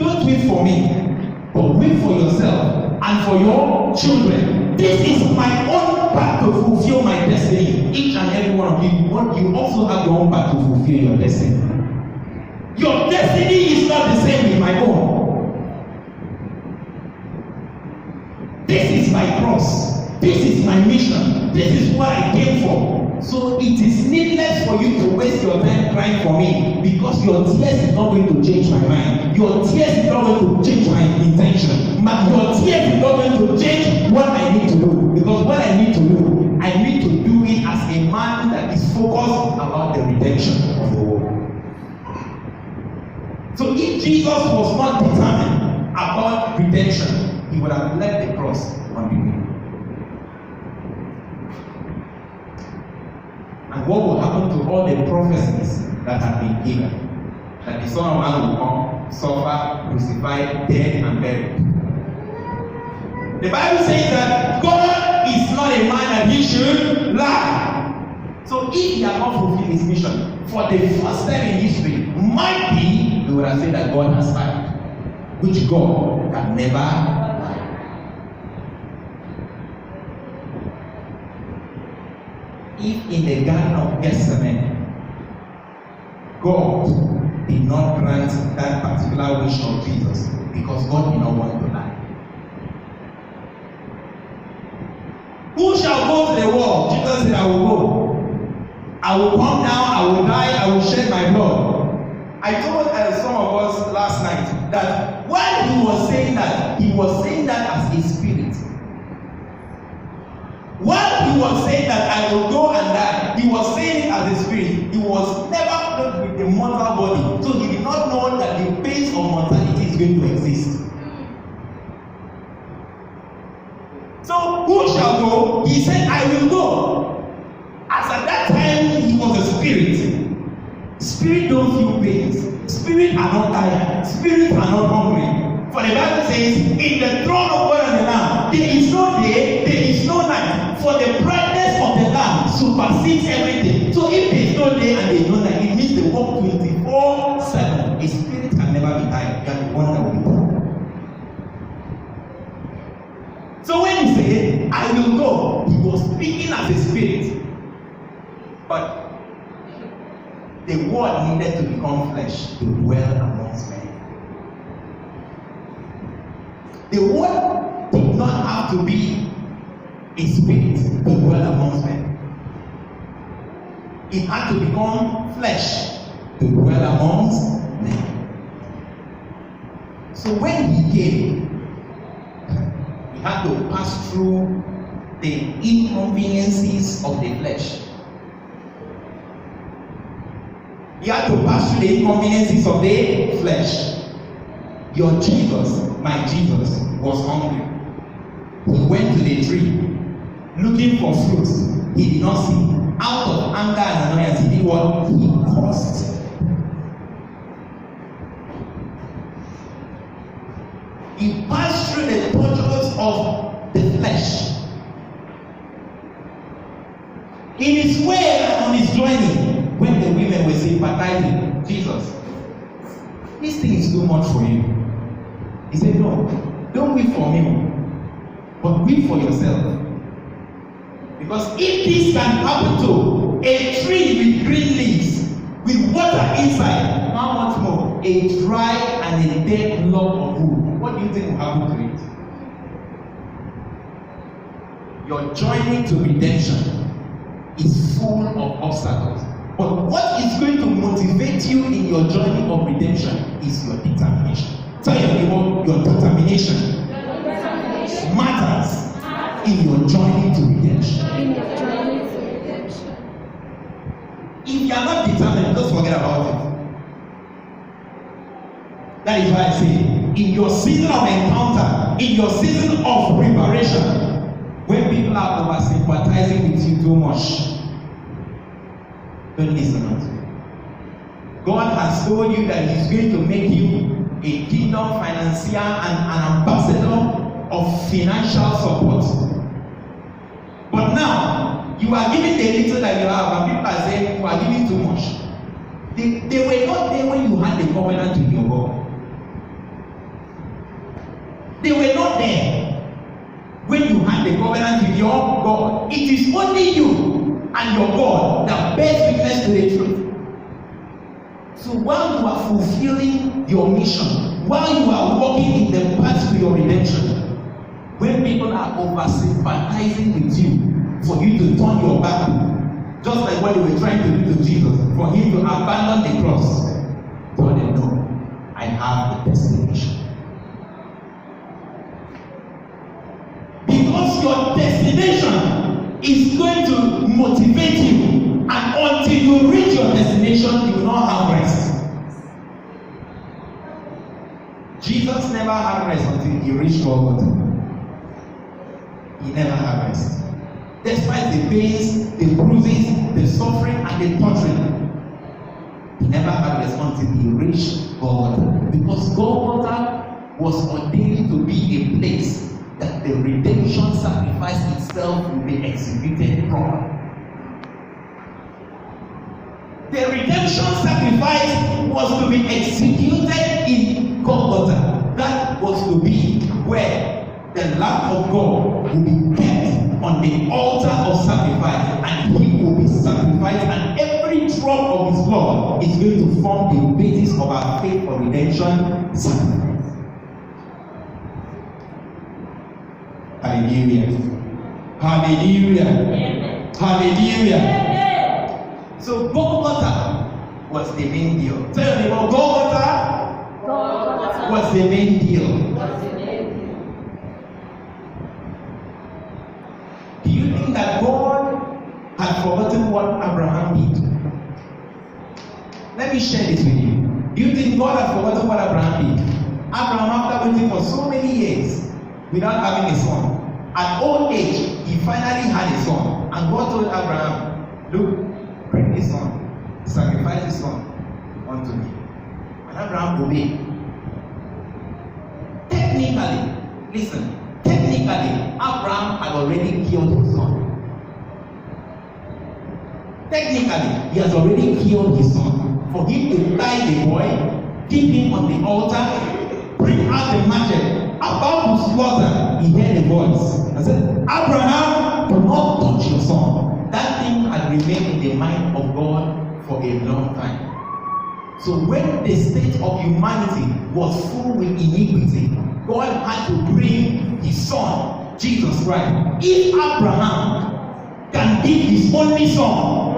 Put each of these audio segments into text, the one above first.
Don't wait for me, but wait for yourself and for your children. This is my own path to fulfill my destiny. Each and every one of you also have your own path to fulfill your destiny. Your destiny is not the same with my own. This is my cross. This is my mission. This is what I came for. So it is needless for you to waste your time crying for me, because your tears is not going to change my mind. Your tears is not going to change my intention. Your tears is not going to change what I need to do. Because what I need to do, I need to do it as a man that is focused about the redemption of the world. So if Jesus was not determined about redemption, he would have left the cross on the way. And what will happen to all the prophecies that have been given? That the Son of Man will come, suffer, crucified, dead, and buried. The Bible says that God is not a man that he should lie. So if he had not fulfilled his mission, for the first time in history, might be, we would have said that God has lied, which God can never lie. If in the Garden of Gethsemane, God did not grant that particular wish of Jesus because God did not want to lie. Who shall go to the wall? Jesus said, I will go. I will come down, I will die, I will shed my blood. I told some of us last night that while he was saying that as a spirit. While he was saying that I will go and die, he was saying it as a spirit. He was never clothed with a mortal body, so he did not know that the pains of mortality is going to exist. So who shall go? He said, I will go. As at that time, he was a spirit. Spirit don't feel pains. Spirit are not tired. Spirit are not hungry. For the Bible says, in the throne of God and the Lamb, there is no day, there is no night. For the brightness of the Lamb supersedes everything. So if there is no day and there is no night, it means they work 24/7. A spirit can never be tired. You are the one that will be tired. So when he said, I will go, he was speaking as a spirit. But the word needed to become flesh to dwell amongst men. The word did not have to be a spirit to dwell amongst men. It had to become flesh to dwell amongst men. So when he came, he had to pass through the inconveniences of the flesh. He had to pass through the inconveniences of the flesh. Your Jesus, my Jesus, was hungry. He went to the tree looking for fruits. He did not see. Out of anger and annoyance, he did what? He cursed. He passed through the tortures of the flesh. In his way and on his journey, when the women were sympathizing, Jesus, this thing is too much for you. He said, no, don't weep for me, but weep for yourself. Because if this can happen to a tree with green leaves, with water inside, how much more a dry and a dead log of wood? What do you think will happen to it? Your journey to redemption is full of obstacles. But what is going to motivate you in your journey of redemption is your determination. Tell your neighbor, your determination matters in your journey to redemption. If you are not determined, just forget about it. That is why I say, in your season of encounter, in your season of preparation, when people are over sympathizing with you too much, don't listen to it. God has told you that He's going to make you a kingdom financier and an ambassador of financial support. But now, you are giving the little that you have, and people are saying you are giving too much. They were not there when you had the covenant with your God. They were not there when you had the covenant with your God. It is only you and your God that bears witness to the truth. So while you are fulfilling your mission, while you are walking in the path to your redemption, when people are over sympathizing with you for you to turn your back, just like what they were trying to do to Jesus, for him to abandon the cross, tell them, no, I have a destination. Because your destination is going to motivate you, and until you reach your destination, you will not have rest. Jesus never had rest until he reached Golgotha. He never had rest. Despite the pains, the bruises, the suffering, and the torturing, he never had rest until he reached Golgotha. Because Golgotha was ordained to be a place that the redemption sacrifice itself will be executed properly. The redemption sacrifice was to be executed in Golgotha. That was to be where the Lamb of God will be kept on the altar of sacrifice, and he will be sacrificed, and every drop of his blood is going to form the basis of our faith for redemption sacrifice. Hallelujah. Hallelujah. Amen. Hallelujah. Amen. So Golgotha was the main deal. Tell me about Golgotha was the main deal. Do you think that God had forgotten what Abraham did? Let me share this with you. Do you think God had forgotten what Abraham did? Abraham, after waiting for so many years without having a son, at old age, he finally had a son. And God told Abraham, look, bring his son, sacrifice his son unto me. And Abraham obeyed. Technically, listen, Abraham had already killed his son. Technically, he has already killed his son. For him to tie the boy, keep him on the altar, bring out the machete, about to slaughter, he heard a voice and said, Abraham, do not touch your son. That thing had remained in the mind of God for a long time. So when the state of humanity was full with iniquity, God had to bring his son, Jesus Christ. If Abraham can give his only son,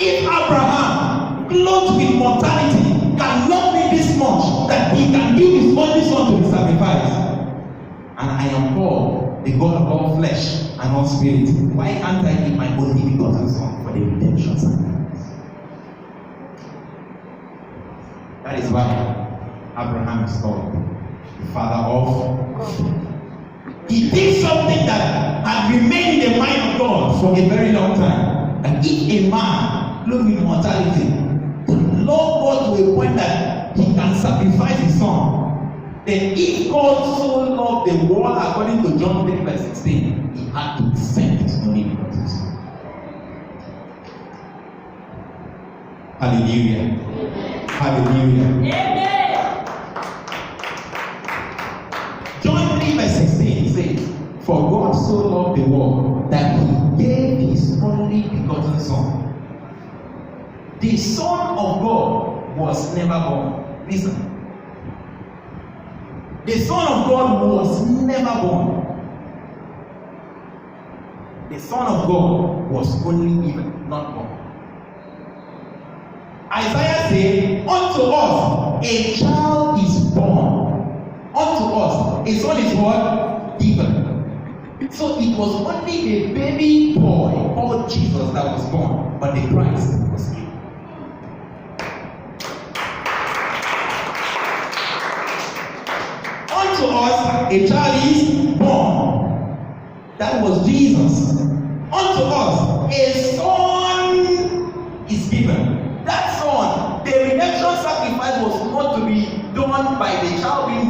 if Abraham, clothed with mortality, can love me this much that he can give his only son to be sacrificed, and I am God, the God of all flesh and all spirit, why can't I give my only begotten son for the redemption sacrifice? That is why Abraham is called the father of. He did something that had remained in the mind of God for a very long time. And if a man clothed with mortality could love God to a point that he can sacrifice his son, then if God so loved the world according to John 3 verse 16, he had to send his only begotten son. Hallelujah. Amen. Hallelujah. Amen. John 3 verse 16 says, for God so loved the world that he gave his only begotten son. The Son of God was never born. Listen. The Son of God was never born. The Son of God was only given, not born. Isaiah said, unto us a child is born. Unto us a son is what? Given. So it was only a baby boy called Jesus that was born, but the Christ was given. Unto us a child is born. That was Jesus. Unto us a son is given. That son, the redemption sacrifice was not to be done by the child being